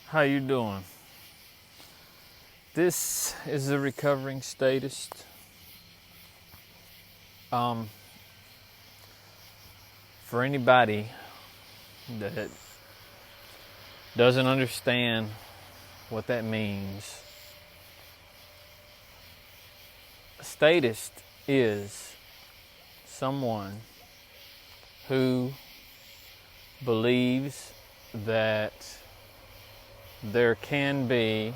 How you doing? This is the Recovering Statist. For anybody that doesn't understand what that means, a statist is someone who believes that there can be,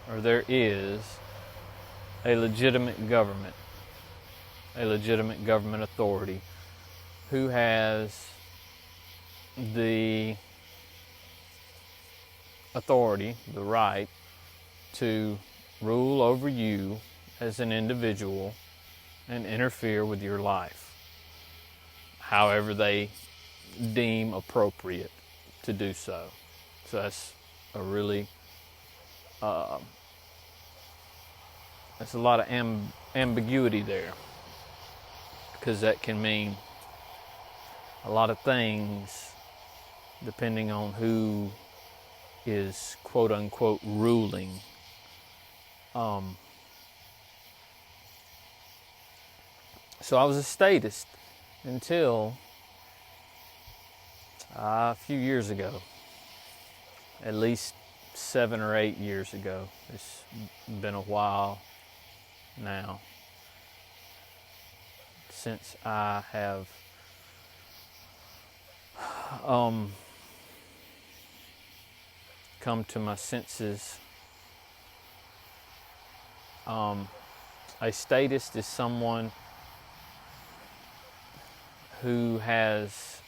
or there is, a legitimate government authority who has the authority, the right to rule over you as an individual and interfere with your life however they deem appropriate to do so. So that's a really there's a lot of ambiguity there, because that can mean a lot of things depending on who is quote unquote ruling. So I was a statist until a few years ago, at least 7 or 8 years ago. It's been a while now since I have come to my senses. A statist is someone who has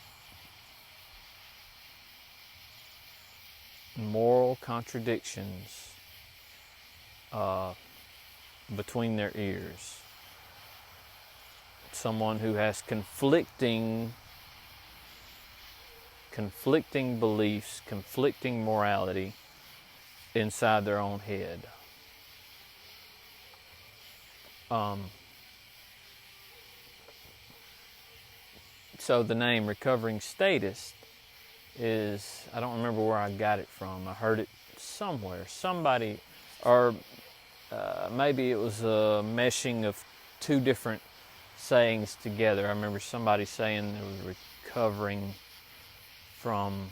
moral contradictions between their ears. Someone who has conflicting beliefs, conflicting morality inside their own head. So the name Recovering Statist is, I don't remember where I got it from. I heard it somewhere. Somebody, or maybe it was a meshing of two different sayings together. I remember somebody saying it was recovering from,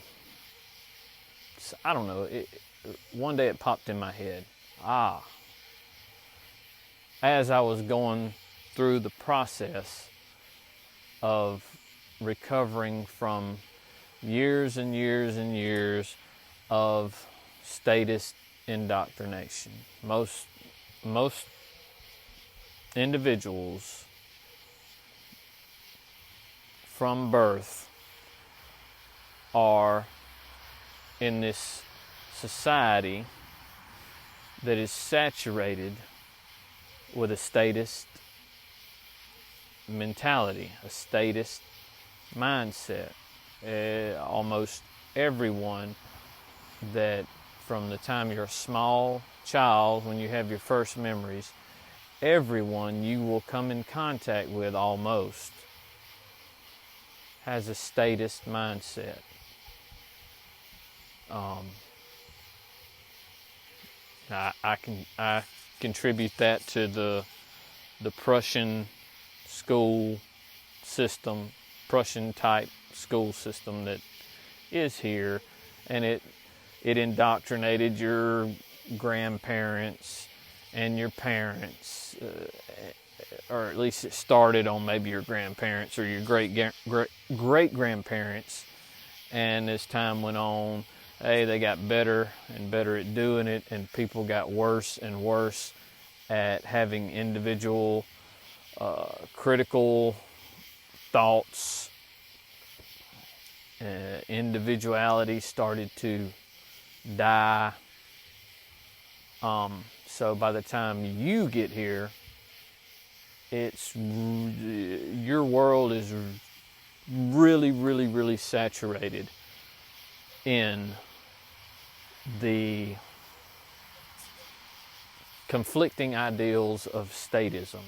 I don't know, one day it popped in my head. As I was going through the process of recovering from years and years and years of statist indoctrination. Most individuals from birth are in this society that is saturated with a statist mentality, a statist mindset. Almost everyone that, from the time you're a small child, when you have your first memories, everyone you will come in contact with almost has a statist mindset. I contribute that to the Prussian school system, Prussian type school system that is here, and it indoctrinated your grandparents and your parents, or at least it started on maybe your grandparents or your great grandparents, and as time went on, they got better and better at doing it, and people got worse and worse at having individual critical thoughts. Individuality started to die. So by the time you get here, your world is really, really, really saturated in the conflicting ideals of statism.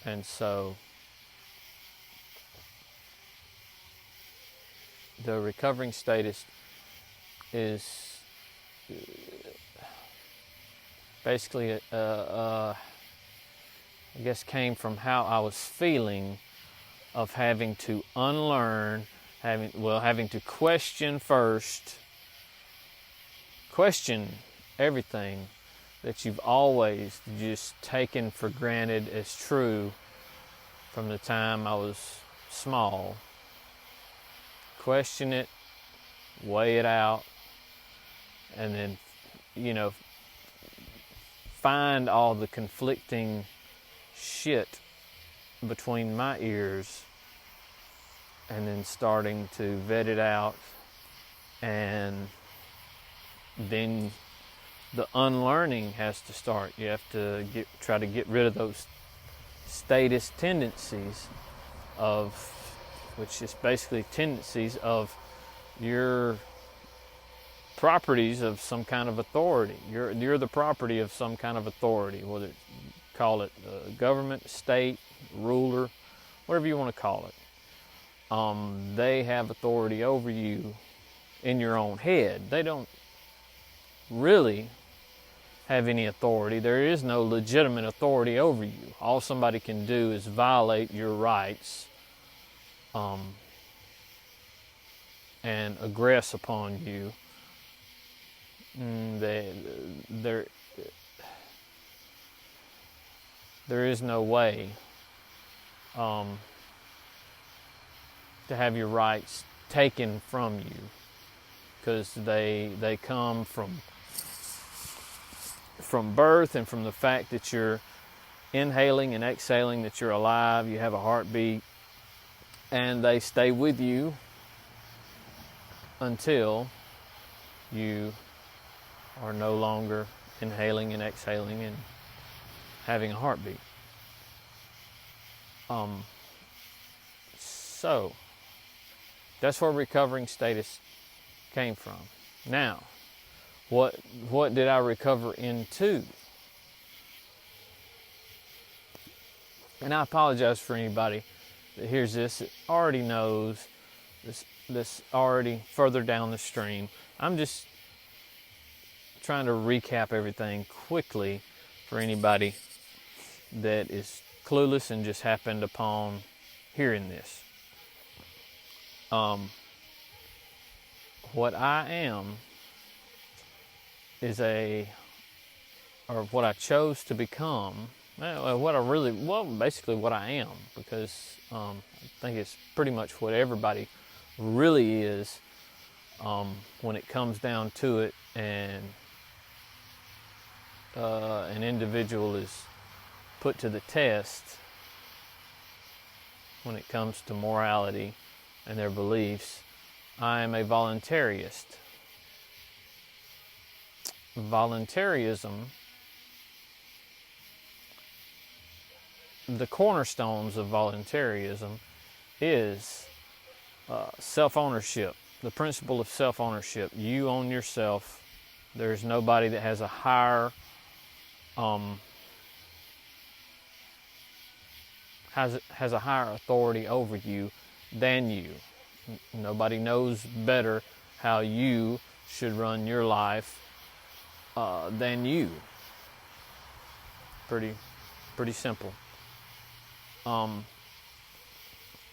And so the Recovering Statist is basically, I guess, came from how I was feeling of having to unlearn, having to question first, question everything that you've always just taken for granted as true from the time I was small. Question it, weigh it out, and then, find all the conflicting shit between my ears, and then starting to vet it out, and then the unlearning has to start. You have to try to get rid of those statist tendencies which is basically tendencies of your properties of some kind of authority. You're the property of some kind of authority, whether you call it government, state, ruler, whatever you want to call it. They have authority over you in your own head. They don't really have any authority. There is no legitimate authority over you. All somebody can do is violate your rights and aggress upon you. There is no way to have your rights taken from you, because they come from birth and from the fact that you're inhaling and exhaling, that you're alive, you have a heartbeat, and they stay with you until you are no longer inhaling and exhaling and having a heartbeat. So that's where Recovering Statist came from. Now, what did I recover into? And I apologize for anybody that hears this, that already knows this already further down the stream. I'm just trying to recap everything quickly for anybody that is clueless and just happened upon hearing this. What I am is or what I chose to become, basically what I am, because I think it's pretty much what everybody really is when it comes down to it, and an individual is put to the test when it comes to morality and their beliefs. I am a voluntarist. Voluntarism, the cornerstones of voluntarism is self-ownership, the principle of self-ownership. You own yourself. There's nobody that has a higher has a higher authority over you than you. Nobody knows better how you should run your life than you. Pretty simple. The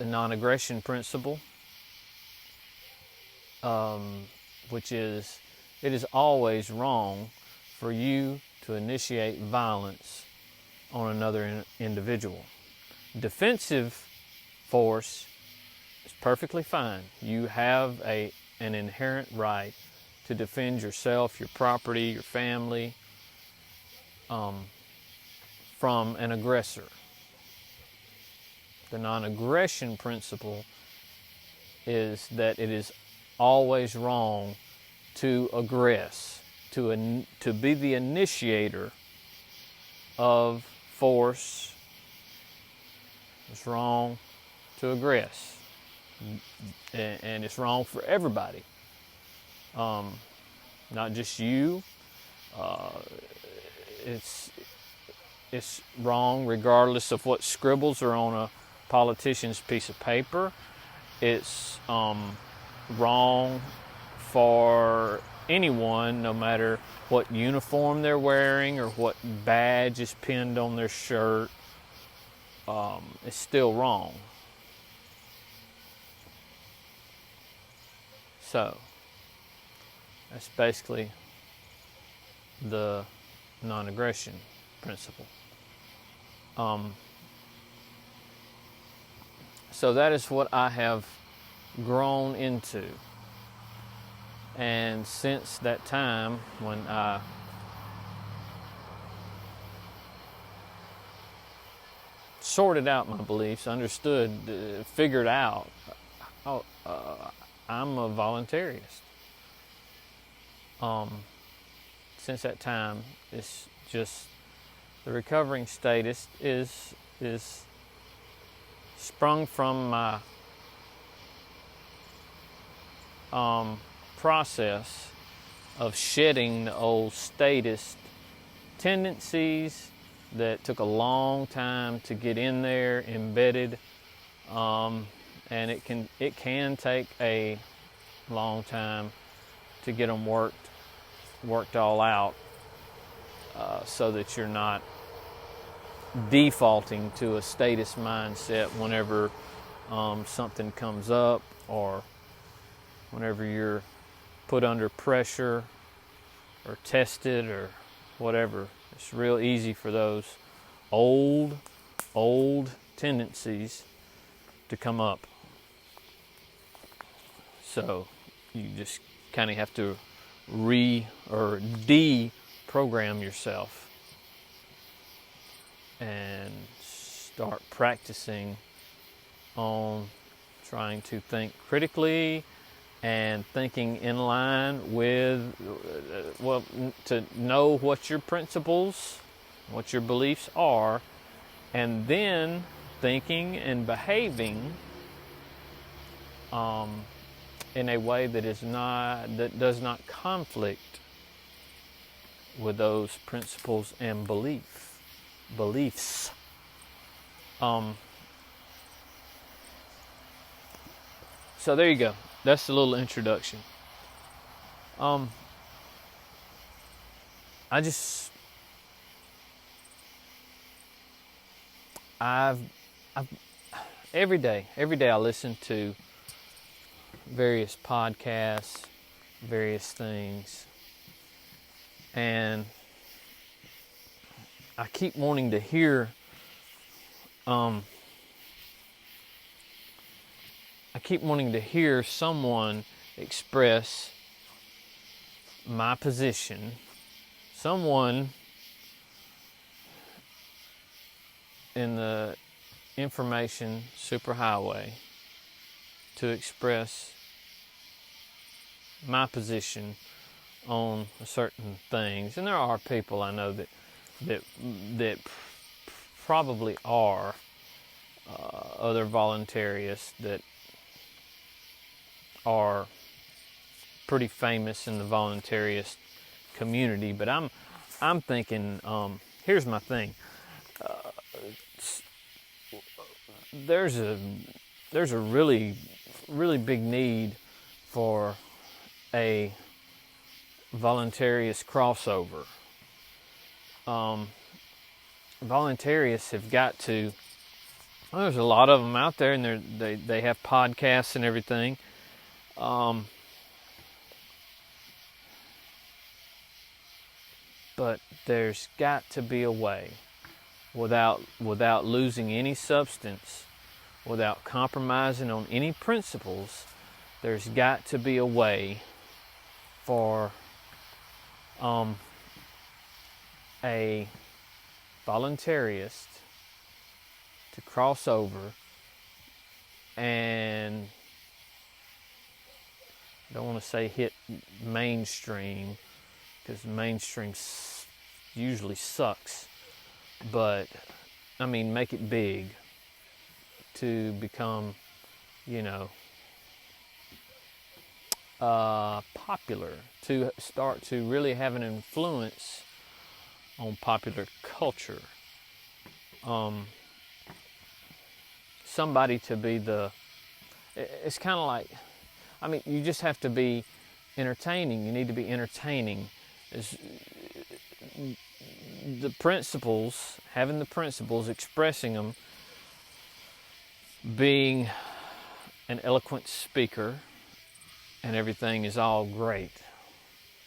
non-aggression principle, which is, it is always wrong for you to initiate violence on another individual. Defensive force is perfectly fine. You have an inherent right to defend yourself, your property, your family, from an aggressor. The non-aggression principle is that it is always wrong to aggress, to be the initiator of force. It's wrong to aggress, and it's wrong for everybody, not just you. It's wrong regardless of what scribbles are on a politician's piece of paper. It's wrong for anyone, no matter what uniform they're wearing or what badge is pinned on their shirt. It's still wrong. So that's basically the non-aggression principle. So that is what I have grown into. And since that time, when I sorted out my beliefs, understood, figured out, I'm a voluntarist. Since that time, it's just the Recovering Statist is sprung from my process of shedding the old statist tendencies that took a long time to get in there, embedded, and it can take a long time to get them worked all out, so that you're not defaulting to a statist mindset whenever something comes up, or whenever you're put under pressure or tested or whatever. It's real easy for those old tendencies to come up. So you just kind of have to deprogram yourself and start practicing on trying to think critically and thinking in line with, to know what your principles, what your beliefs are, and then thinking and behaving in a way that does not conflict with those principles and beliefs. So there you go. That's a little introduction. I've every day I listen to various podcasts, various things, and I keep wanting to hear someone express my position, someone in the information superhighway to express my position on certain things. And there are people I know that probably are other voluntarists that are pretty famous in the voluntarist community. But I'm thinking, here's my thing. There's a really big need for a voluntarist crossover. Voluntarists have got to. Well, there's a lot of them out there, and they have podcasts and everything. But there's got to be a way, without losing any substance, without compromising on any principles. There's got to be a way for a voluntarist to cross over, and I don't want to say hit mainstream, because mainstream usually sucks, but I mean make it big, to become, popular, to start to really have an influence on popular culture. Somebody to be it's kind of like, you just have to be entertaining. You need to be entertaining. The principles, having the principles, expressing them, being an eloquent speaker, and everything is all great.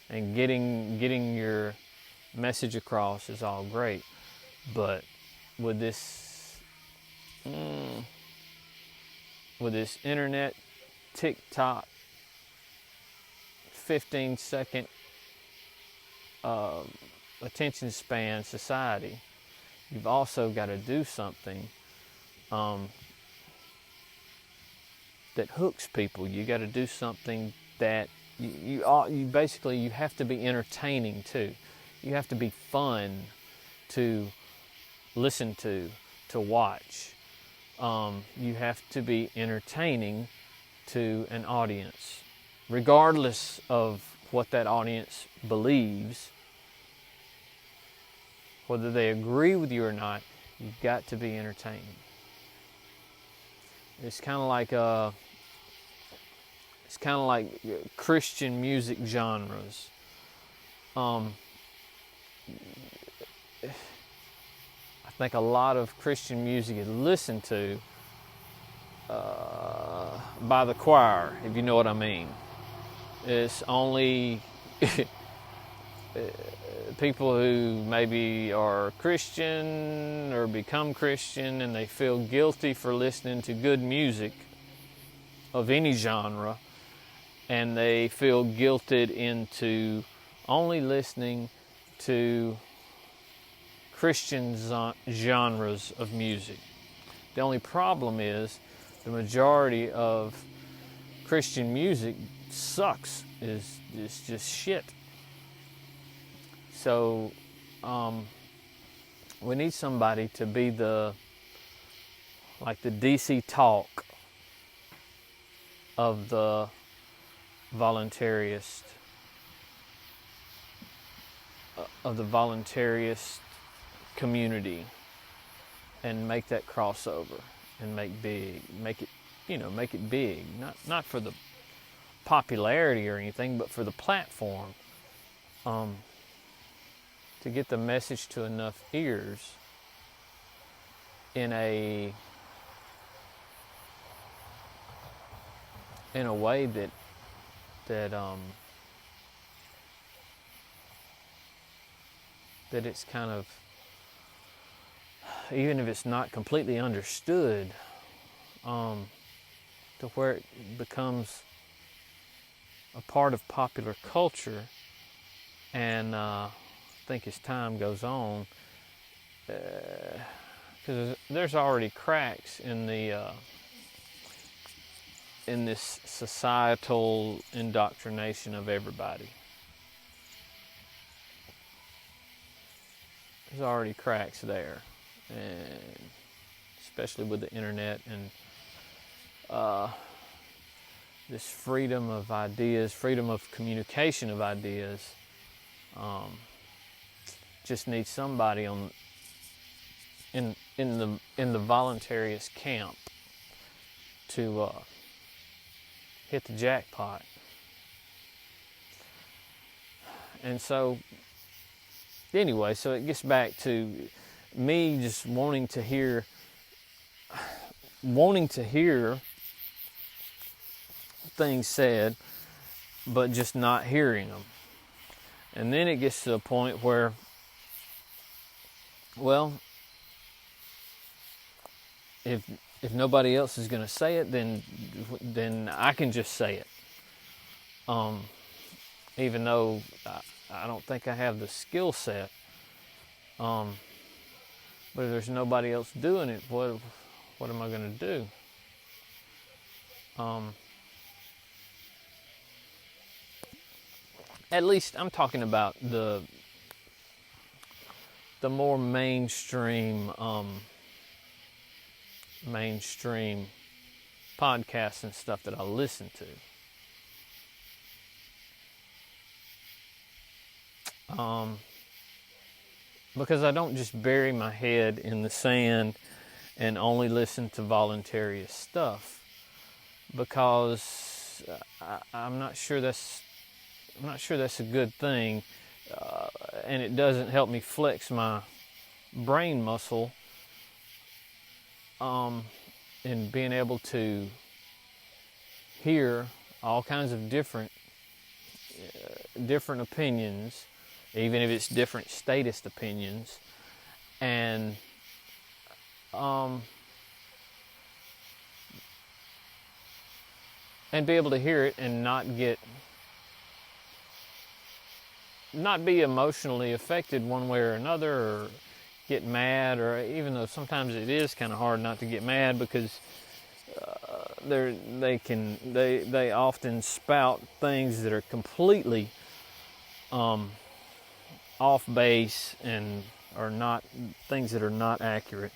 And getting your message across is all great. But with this internet, TikTok, 15-second attention span society, you've also got to do something that hooks people. You got to do something that you basically, you have to be entertaining too. You have to be fun to listen to watch. You have to be entertaining to an audience, regardless of what that audience believes. Whether they agree with you or not, you've got to be entertaining. It's kind of like Christian music genres. I think a lot of Christian music is listened to by the choir, if you know what I mean. It's only people who maybe are Christian or become Christian, and they feel guilty for listening to good music of any genre, and they feel guilted into only listening to Christian genres of music. The only problem is the majority of Christian music sucks, is just shit. So we need somebody to be the DC Talk of the voluntarist community, and make that crossover and make it big, not for the popularity or anything, but for the platform, to get the message to enough ears in a way that it's kind of, even if it's not completely understood, to where it becomes a part of popular culture. And I think as time goes on, because there's already cracks in this societal indoctrination of everybody. There's already cracks there, and especially with the internet and this freedom of ideas, freedom of communication of ideas. Just need somebody in the voluntarist camp to hit the jackpot. And so anyway, so it gets back to me just wanting to hear things said, but just not hearing them. And then it gets to a point where, well, if nobody else is going to say it, then I can just say it. Even though I don't think I have the skill set. But if there's nobody else doing it, what am I going to do? At least I'm talking about the more mainstream podcasts and stuff that I listen to. Because I don't just bury my head in the sand and only listen to voluntarist stuff, because I'm not sure that's I'm not sure that's a good thing, and it doesn't help me flex my brain muscle in being able to hear all kinds of different opinions, even if it's different statist opinions, and be able to hear it and not be emotionally affected one way or another, or get mad, or even though sometimes it is kind of hard not to get mad, because they often spout things that are completely off base and are not things that are not accurate.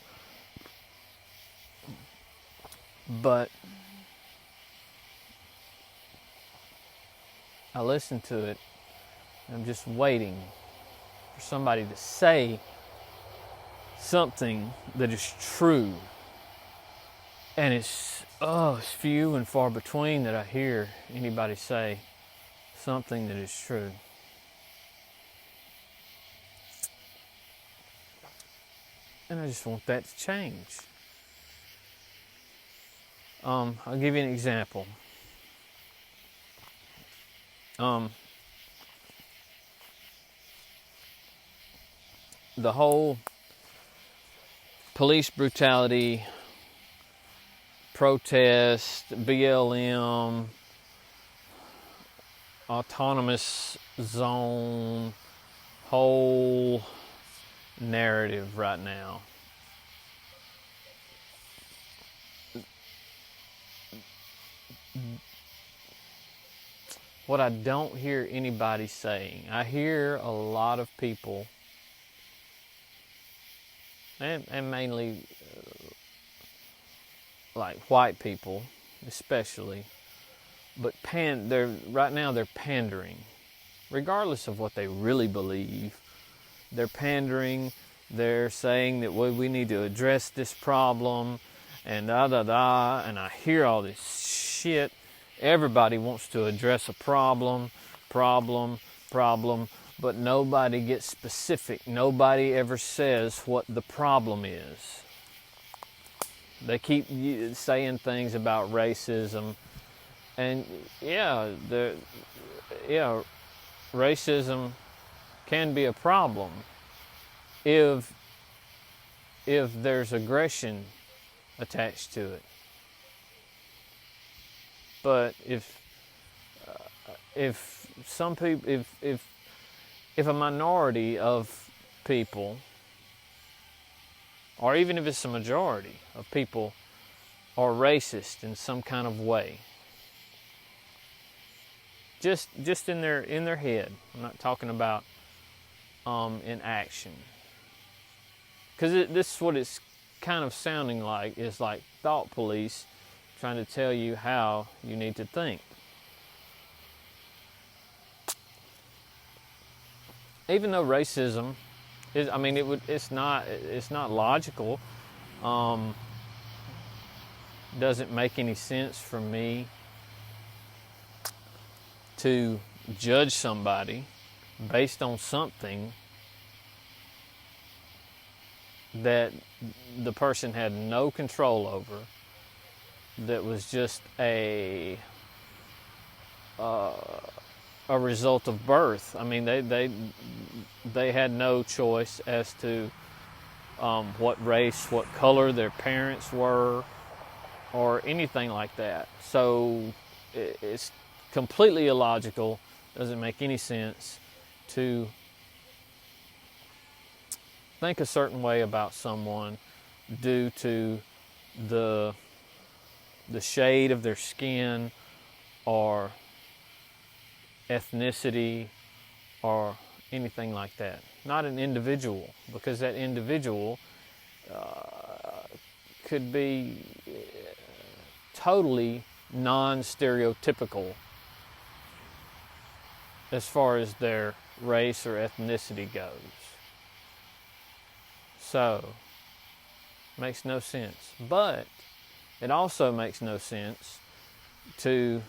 But I listen to it, and I'm just waiting for somebody to say something that is true. And it's few and far between that I hear anybody say something that is true. And I just want that to change. I'll give you an example. The whole police brutality, protest, BLM, autonomous zone, whole narrative right now. What I don't hear anybody saying, I hear a lot of people, and mainly like white people especially, but right now they're pandering. Regardless of what they really believe, they're pandering. They're saying that we need to address this problem, and and I hear all this shit. Everybody wants to address a problem, but nobody gets specific. Nobody ever says what the problem is. They keep saying things about racism, and racism can be a problem if there's aggression attached to it. But if some people, if a minority of people, or even if it's a majority of people, are racist in some kind of way, just in their head. I'm not talking about in action, because this is what it's kind of sounding like. Is like thought police trying to tell you how you need to think. Even though racism is, it's not logical. Doesn't make any sense for me to judge somebody based on something that the person had no control over, that was just a result of birth. They had no choice as to what race, what color their parents were, or anything like that. So it's completely illogical. Doesn't make any sense to think a certain way about someone due to the shade of their skin, or ethnicity, or anything like that. Not an individual, because that individual could be totally non-stereotypical as far as their race or ethnicity goes. So, makes no sense. But it also makes no sense to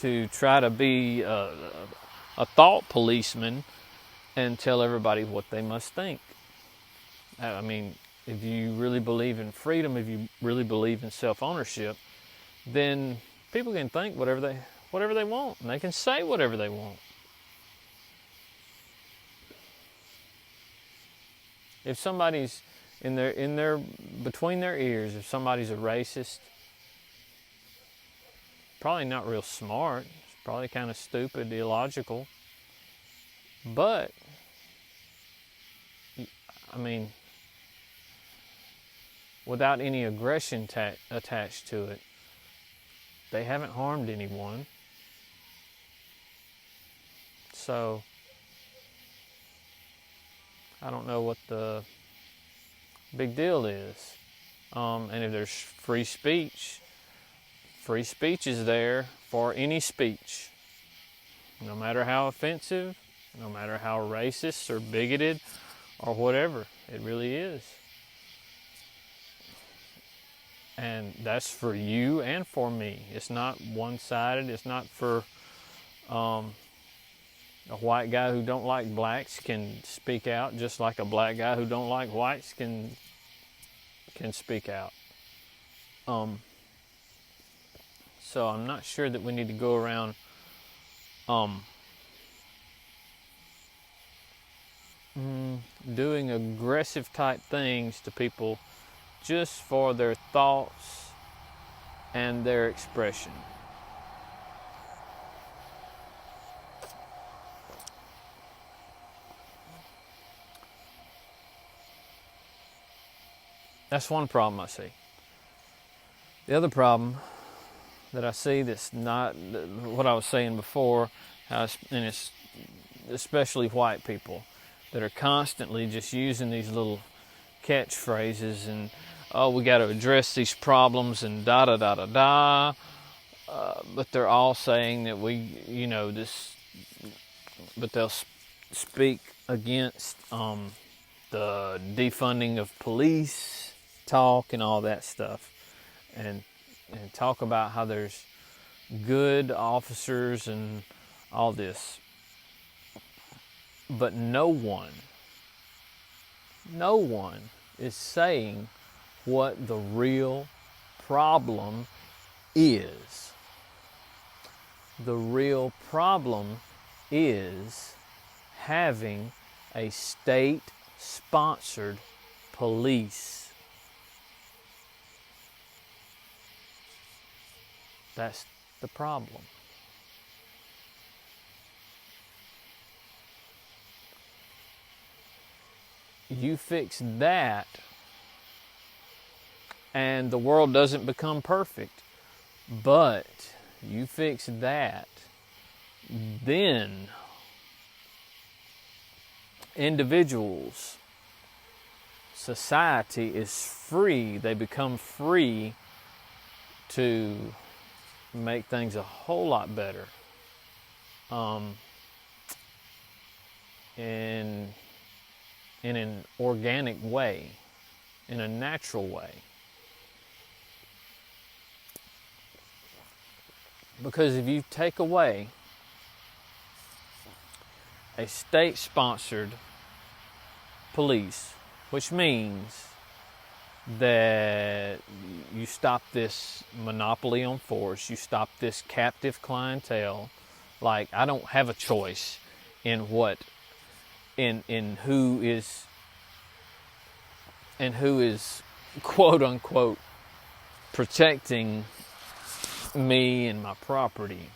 to try to be a thought policeman and tell everybody what they must think. I mean, if you really believe in freedom, if you really believe in self-ownership, then people can think whatever they want, and they can say whatever they want. If somebody's in their between their ears, if somebody's a racist, probably not real smart, it's probably kind of stupid, illogical. But I mean, without any aggression attached to it, they haven't harmed anyone. So I don't know what the big deal is. And if there's free speech is there for any speech. No matter how offensive, no matter how racist or bigoted or whatever, it really is. And that's for you and for me. It's not one-sided. It's not for a white guy who don't like blacks can speak out, just like a black guy who don't like whites can speak out. So I'm not sure that we need to go around doing aggressive type things to people just for their thoughts and their expression. That's one problem I see. The other problem that I see that's not what I was saying before, and it's especially white people that are constantly just using these little catchphrases and, oh, we got to address these problems and da-da-da-da-da, but they're all saying that but they'll speak against the defunding of police talk and all that stuff, and talk about how there's good officers and all this. But no one is saying what the real problem is. The real problem is having a state-sponsored police. That's the problem. You fix that, and the world doesn't become perfect. But you fix that, then individuals, society is free. They become free to make things a whole lot better. In an organic way, in a natural way. Because if you take away a state-sponsored police, which means that you stop this monopoly on force, you stop this captive clientele. Like, I don't have a choice in who is quote unquote protecting me and my property.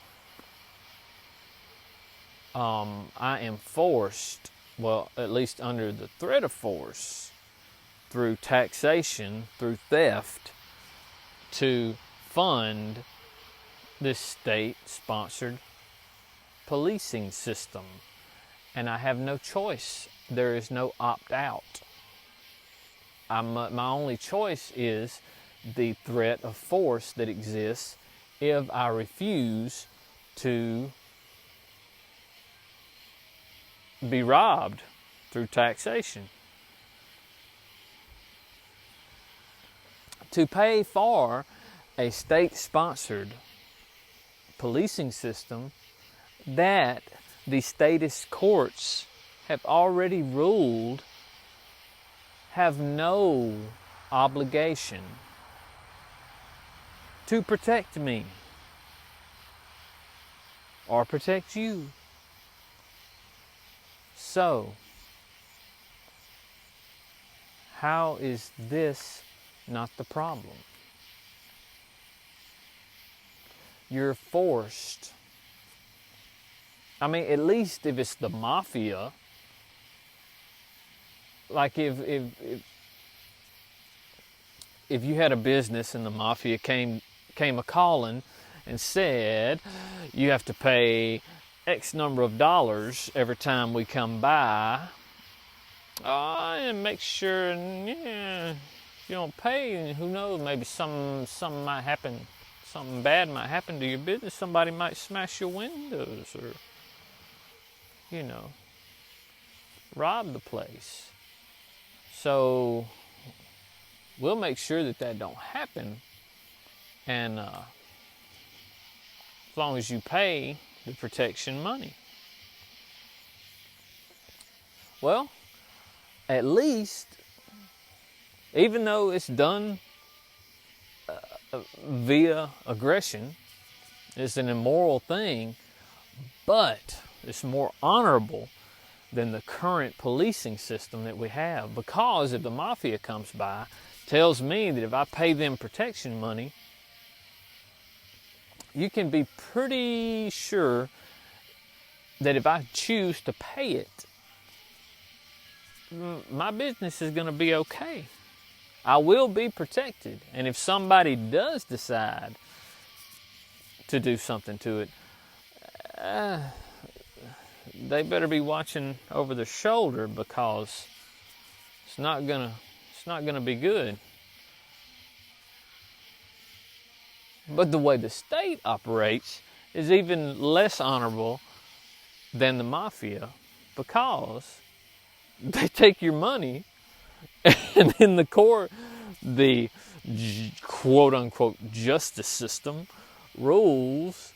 I am forced, well, at least under the threat of force, through taxation, through theft, to fund this state-sponsored policing system. And I have no choice. There is no opt-out. My only choice is the threat of force that exists if I refuse to be robbed through taxation. To pay for a state-sponsored policing system that the statist courts have already ruled have no obligation to protect me or protect you. So, how is this not the problem? You're forced. I mean, at least if it's the mafia, like if you had a business and the mafia came a calling and said, you have to pay X number of dollars every time we come by, and make sure, if you don't pay, who knows, maybe something might happen, something bad might happen to your business. Somebody might smash your windows or, rob the place. So we'll make sure that don't happen, and as long as you pay the protection money. Well, at least, even though it's done via aggression, it's an immoral thing, but it's more honorable than the current policing system that we have. Because if the mafia comes by, tells me that if I pay them protection money, you can be pretty sure that if I choose to pay it, my business is going to be okay. I will be protected. And if somebody does decide to do something to it, they better be watching over their shoulder, because it's not gonna be good. But the way the state operates is even less honorable than the mafia, because they take your money, and in the court, the quote-unquote justice system rules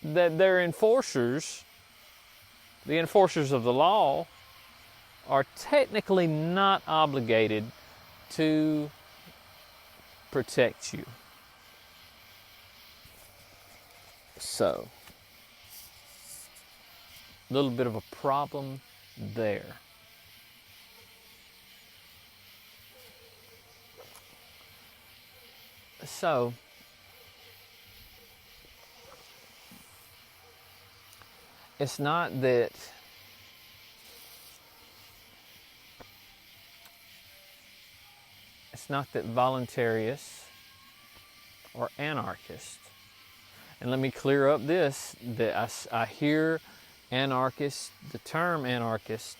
that their enforcers, the enforcers of the law, are technically not obligated to protect you. So, a little bit of a problem there. So, it's not that voluntarists are anarchists. And let me clear up this, that I hear anarchist, the term anarchist,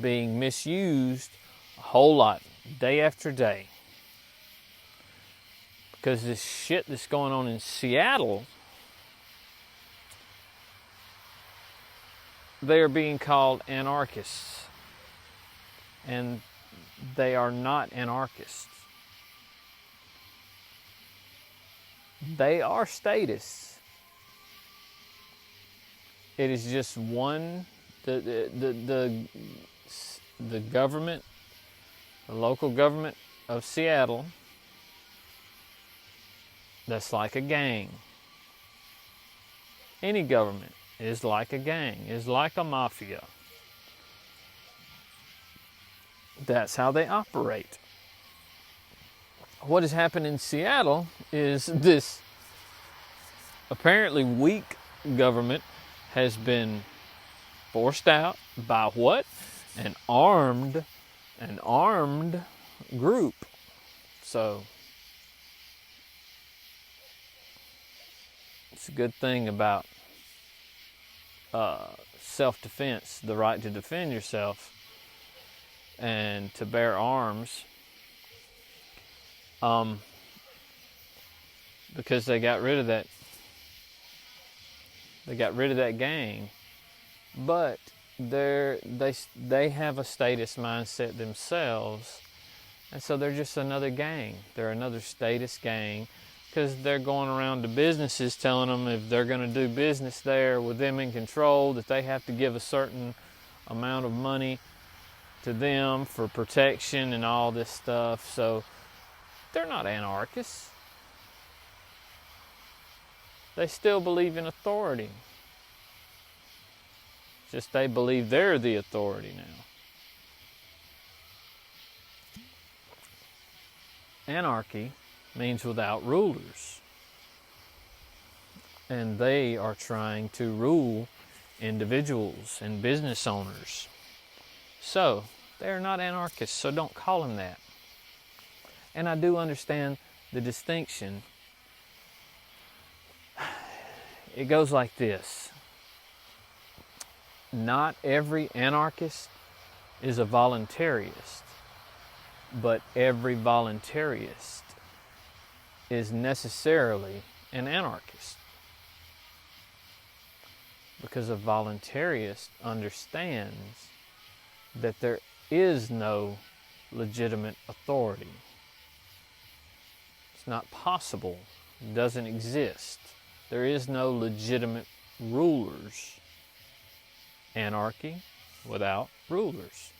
being misused a whole lot, day after day. Because this shit that's going on in Seattle, they are being called anarchists. And they are not anarchists. They are statists. It is just one, the government, the local government of Seattle, that's like a gang. Any government is like a gang, is like a mafia. That's how they operate. What has happened in Seattle is this apparently weak government has been forced out by what? An armed group. So it's a good thing about self-defense, the right to defend yourself and to bear arms, because they got rid of that. They got rid of that gang, but they have a statist mindset themselves, And so they're just another gang. They're another statist gang, because they're going around to businesses telling them if they're going to do business there with them in control, that they have to give a certain amount of money to them for protection and all this stuff. So they're not anarchists. They still believe in authority. Just they believe they're the authority now. Anarchy means without rulers. And they are trying to rule individuals and business owners. So, they're not anarchists, so don't call them that. And I do understand the distinction. It goes like this. Not every anarchist is a voluntarist, but every voluntarist is necessarily an anarchist. Because a voluntarist understands that there is no legitimate authority. It's not possible. It doesn't exist. There is no legitimate rulers. Anarchy without rulers.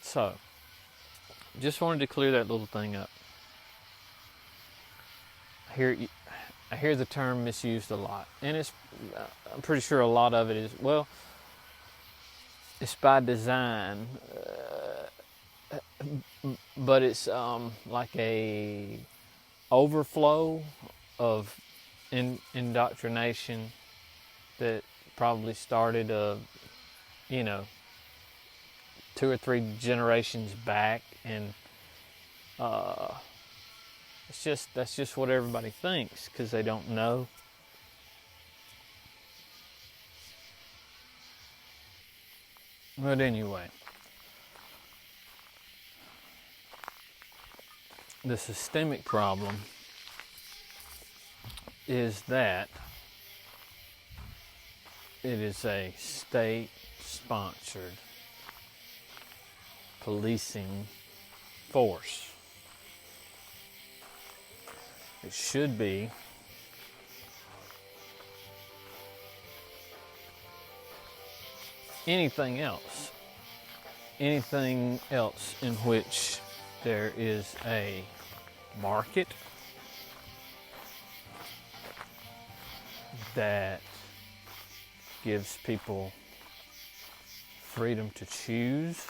So, just wanted to clear that little thing up. I hear the term misused a lot, and I'm pretty sure a lot of it is, well, it's by design, but it's like a overflow of indoctrination that probably started 2 or 3 generations back, and that's just what everybody thinks because they don't know. But anyway, the systemic problem is that it is a state-sponsored policing force. It should be anything else in which there is a market that gives people freedom to choose,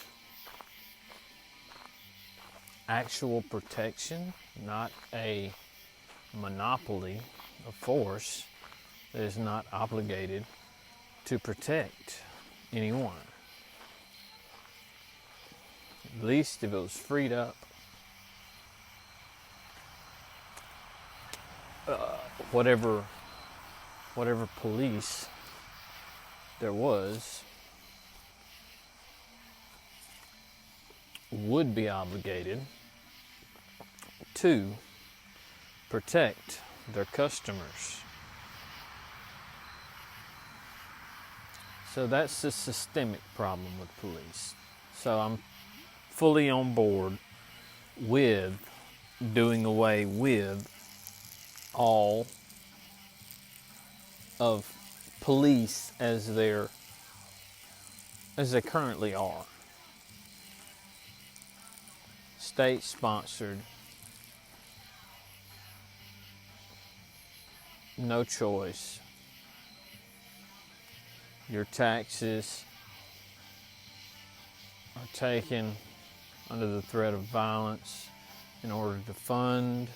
actual protection, not a monopoly of force that is not obligated to protect anyone. At least if it was freed up, whatever police there was would be obligated to protect their customers. So that's the systemic problem with police. So I'm fully on board with doing away with all of police as they currently are. State-sponsored, no choice. Your taxes are taken under the threat of violence in order to fund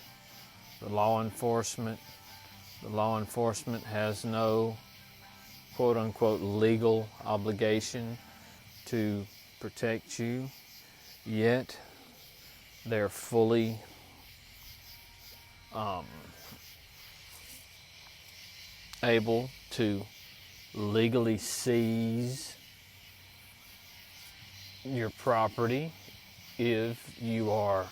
the law enforcement. The law enforcement has no quote-unquote legal obligation to protect you, yet they're fully able to legally seize your property if you are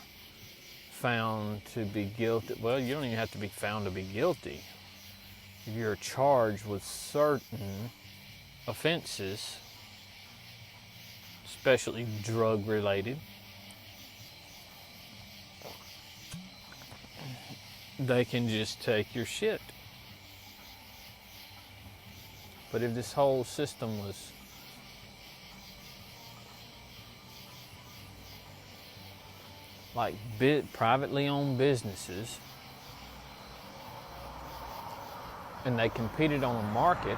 found to be guilty. Well, you don't even have to be found to be guilty. If you're charged with certain offenses, especially drug related, they can just take your shit. But if this whole system was like privately owned businesses, and they competed on a market,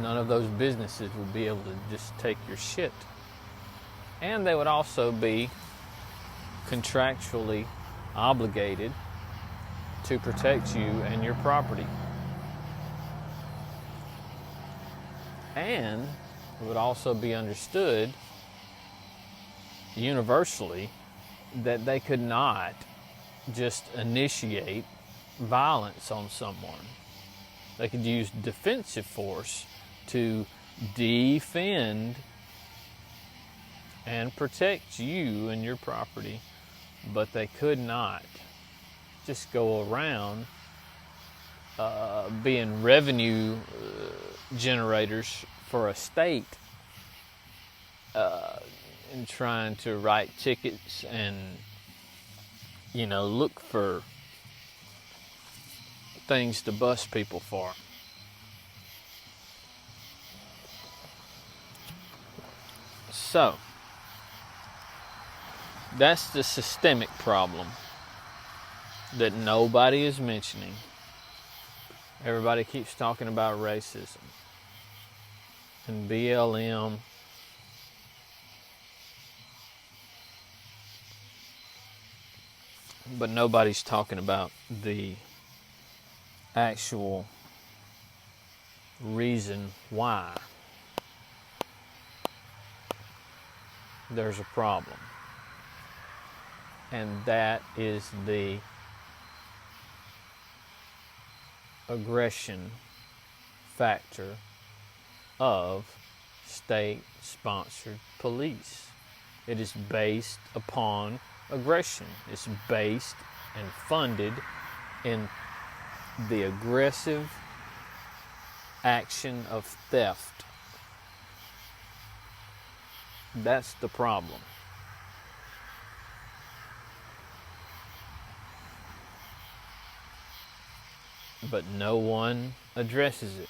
none of those businesses would be able to just take your shit. And they would also be contractually obligated to protect you and your property. And it would also be understood universally that they could not just initiate violence on someone. They could use defensive force to defend and protect you and your property, but they could not just go around being revenue generators for a state and trying to write tickets and, look for things to bust people for. So, that's the systemic problem that nobody is mentioning. Everybody keeps talking about racism and BLM. But nobody's talking about the actual reason why there's a problem. And that is the aggression factor of state-sponsored police. It is based upon aggression. It's based and funded in the aggressive action of theft. That's the problem. But no one addresses it.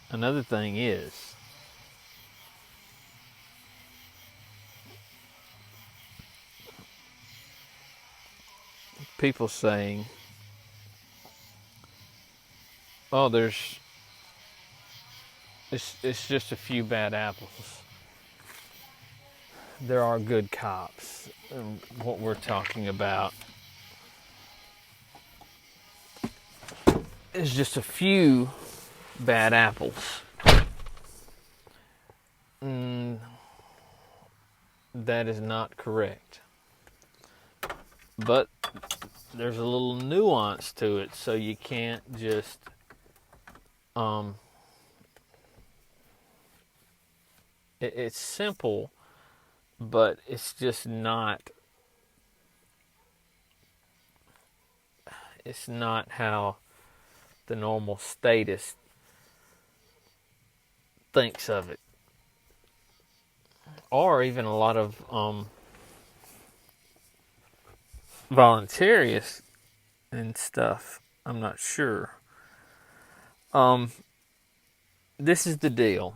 Another thing is, people saying, oh, it's just a few bad apples. There are good cops. And what we're talking about is just a few bad apples. That is not correct. But there's a little nuance to it, so you can't just it's simple, but it's just not how the normal statist thinks of it, or even a lot of voluntarists and stuff. I'm not sure. This is the deal.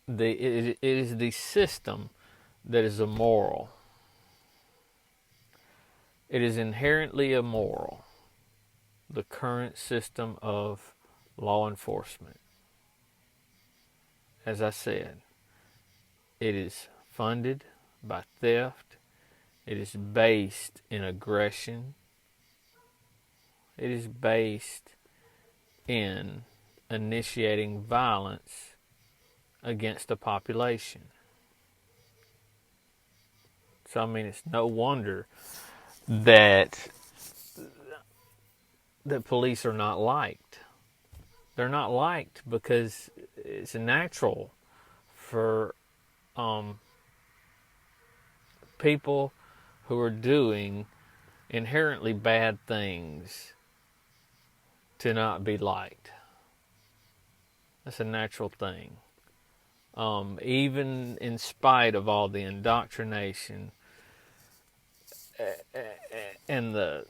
It is the system that is immoral. It is inherently immoral, the current system of law enforcement. As I said, it is funded by theft. It is based in aggression. It is based in initiating violence against the population. So, I mean, it's no wonder that police are not liked. They're not liked because it's natural for people who are doing inherently bad things to not be liked. That's a natural thing. Even in spite of all the indoctrination and the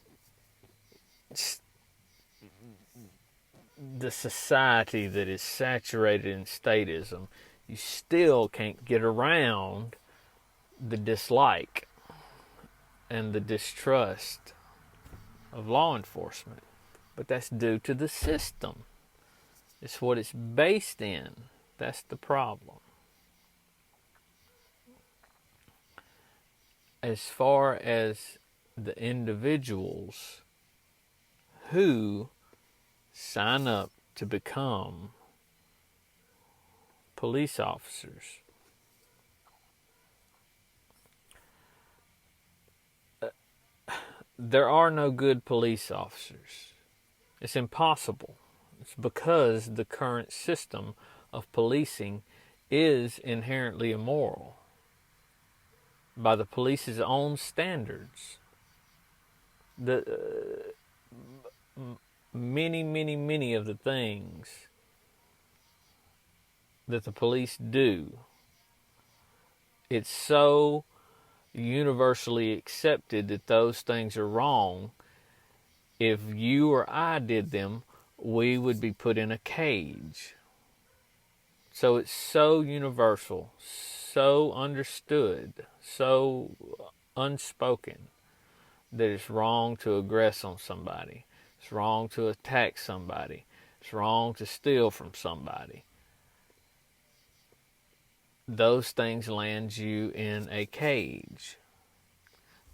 society that is saturated in statism, you still can't get around the dislike and the distrust of law enforcement. But that's due to the system. It's what it's based in. That's the problem. As far as the individuals who sign up to become police officers, there are no good police officers. It's impossible. It's because the current system of policing is inherently immoral by the police's own standards. Many of the things that the police do, it's so universally accepted that those things are wrong. If you or I did them, we would be put in a cage. So it's so universal, so understood, so unspoken that it's wrong to aggress on somebody. It's wrong to attack somebody. It's wrong to steal from somebody. Those things land you in a cage.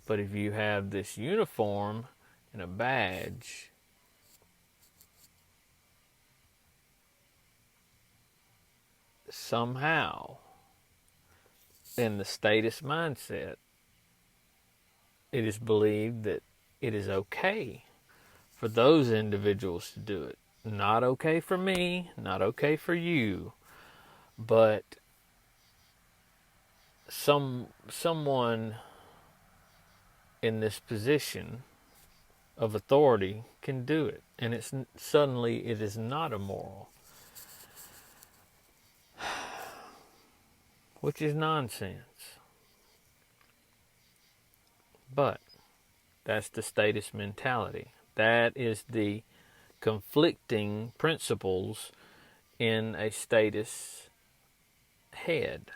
But if you have this uniform and a badge, somehow, in the statist mindset, it is believed that it is okay for those individuals to do it. Not okay for me, not okay for you, but someone in this position of authority can do it, and suddenly it is not immoral, which is nonsense. But that's the statist mentality. That is the conflicting principles in a statist's head.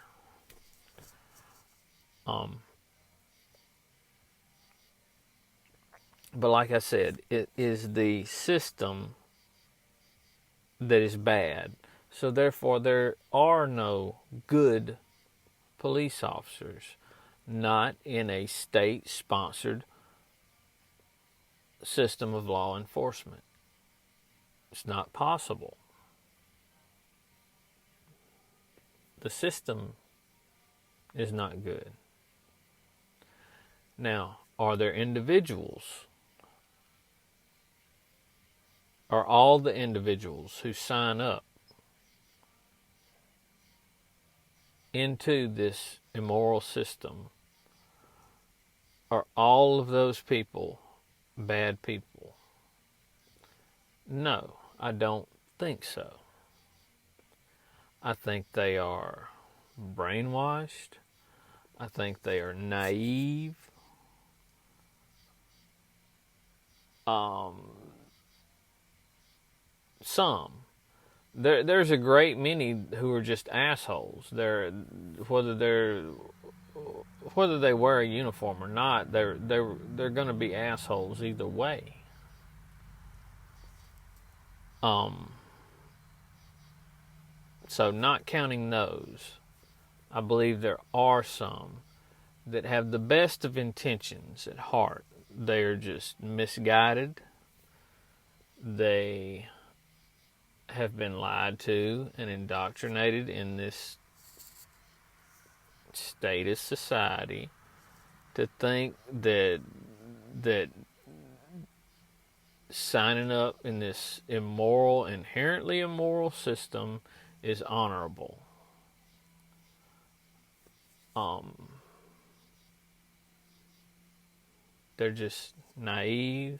But like I said, it is the system that is bad. So therefore, there are no good police officers, not in a state-sponsored system of law enforcement. It's not possible. The system is not good. Now, are there individuals? Are all the individuals who sign up into this immoral system, are all of those people bad people? No, I don't think so. I think they are brainwashed. I think they are naive. Some. There's a great many who are just assholes. Whether they wear a uniform or not, they're going to be assholes either way. So not counting those, I believe there are some that have the best of intentions at heart. They are just misguided. They have been lied to and indoctrinated in this statist society to think that signing up in this immoral, inherently immoral system is honorable. They're just naive,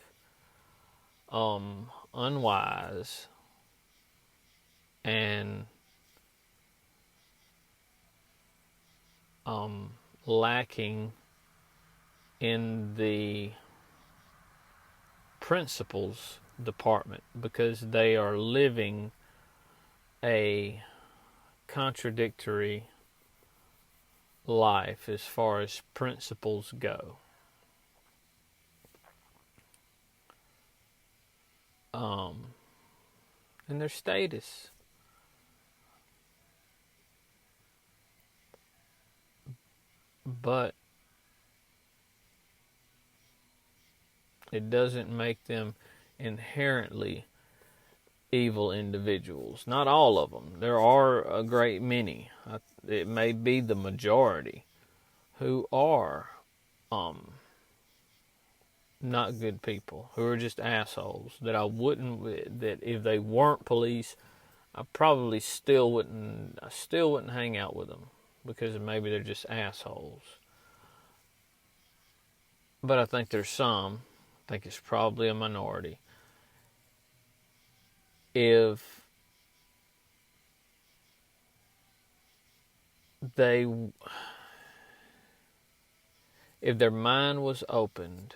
unwise, and lacking in the principles department, because they are living a contradictory life as far as principles go. And they're statists. But it doesn't make them inherently evil individuals. Not all of them. There are a great many. It may be the majority who are not good people, who are just assholes, that if they weren't police, I still wouldn't hang out with them, because maybe they're just assholes. But I think there's some. I think it's probably a minority. If their mind was opened,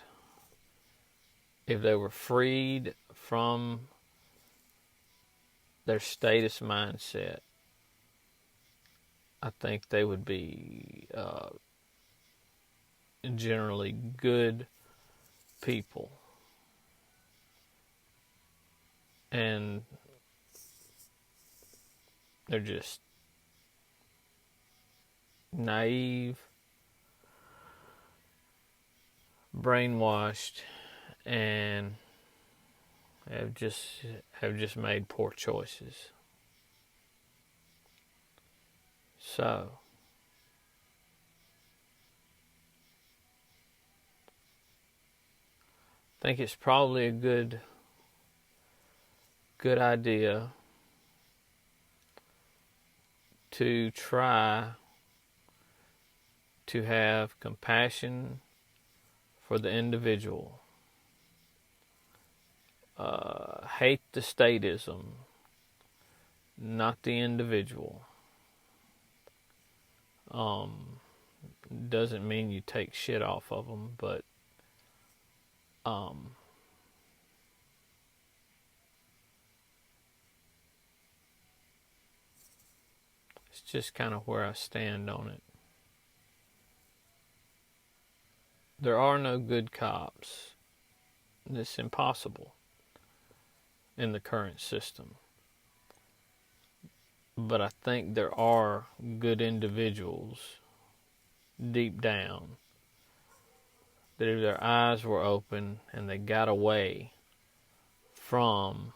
if they were freed from their statist mindset, I think they would be generally good people. And they're just naive, brainwashed, and have just made poor choices. So I think it's probably a good idea to try to have compassion for the individual. Hate the statism, not the individual. Doesn't mean you take shit off of them, but it's just kind of where I stand on it. There are no good cops. It's impossible in the current system. But I think there are good individuals deep down that if their eyes were open and they got away from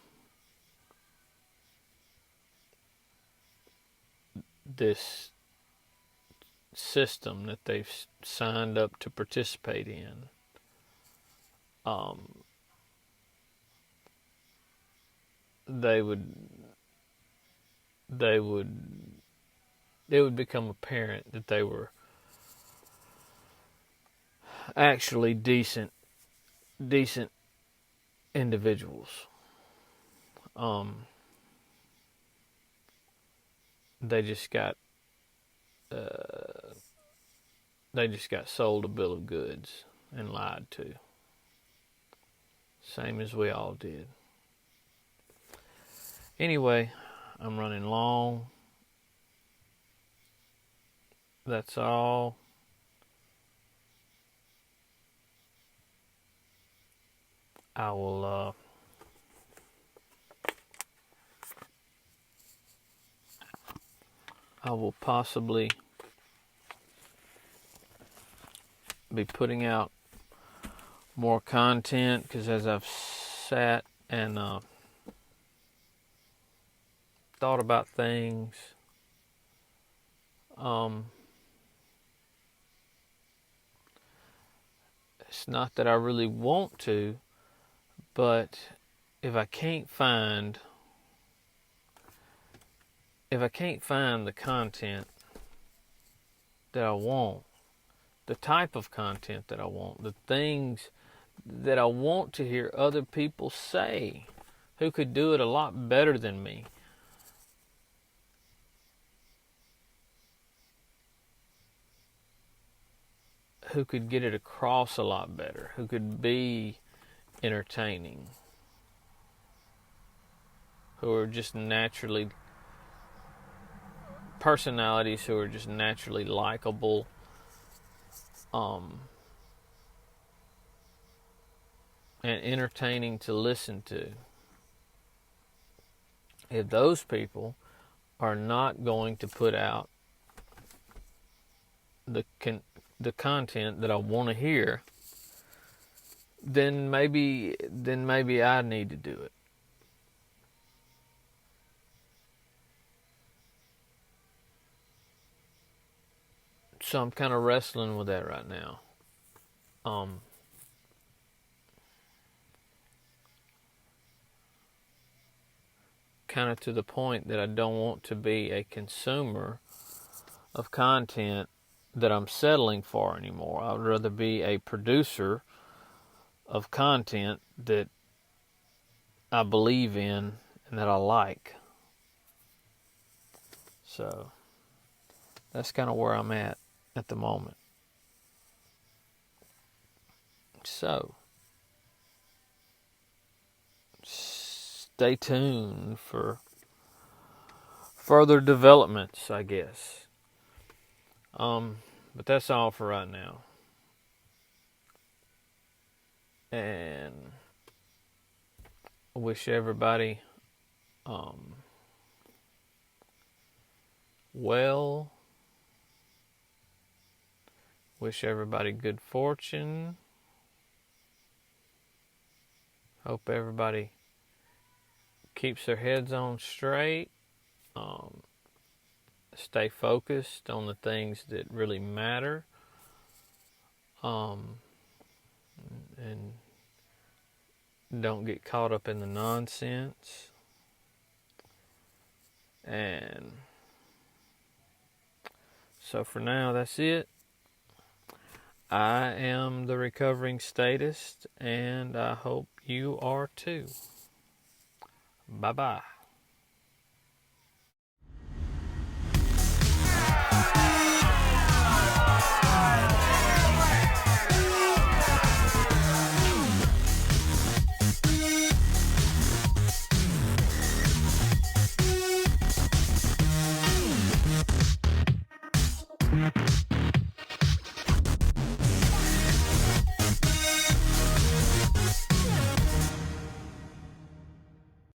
this system that they've signed up to participate in, it would become apparent that they were actually decent individuals. They just got sold a bill of goods and lied to. Same as we all did. Anyway, I'm running long. That's all. I will possibly be putting out more content, because as I've sat and thought about things, it's not that I really want to, but if I can't find the content that I want, the type of content that I want, the things that I want to hear other people say who could do it a lot better than me, who could get it across a lot better, who could be entertaining, who are just naturally personalities, who are just naturally likable, and entertaining to listen to. If those people are not going to put out the content that I want to hear, then maybe I need to do it. So I'm kind of wrestling with that right now. Kind of to the point that I don't want to be a consumer of content that I'm settling for anymore. I would rather be a producer of content that I believe in and that I like. So that's kind of where I'm at the moment. So stay tuned for further developments, I guess. But that's all for right now. And I wish everybody well. Wish everybody good fortune. Hope everybody keeps their heads on straight. Stay focused on the things that really matter. And don't get caught up in the nonsense. And so for now, that's it. I am the Recovering Statist, and I hope you are too. Bye-bye.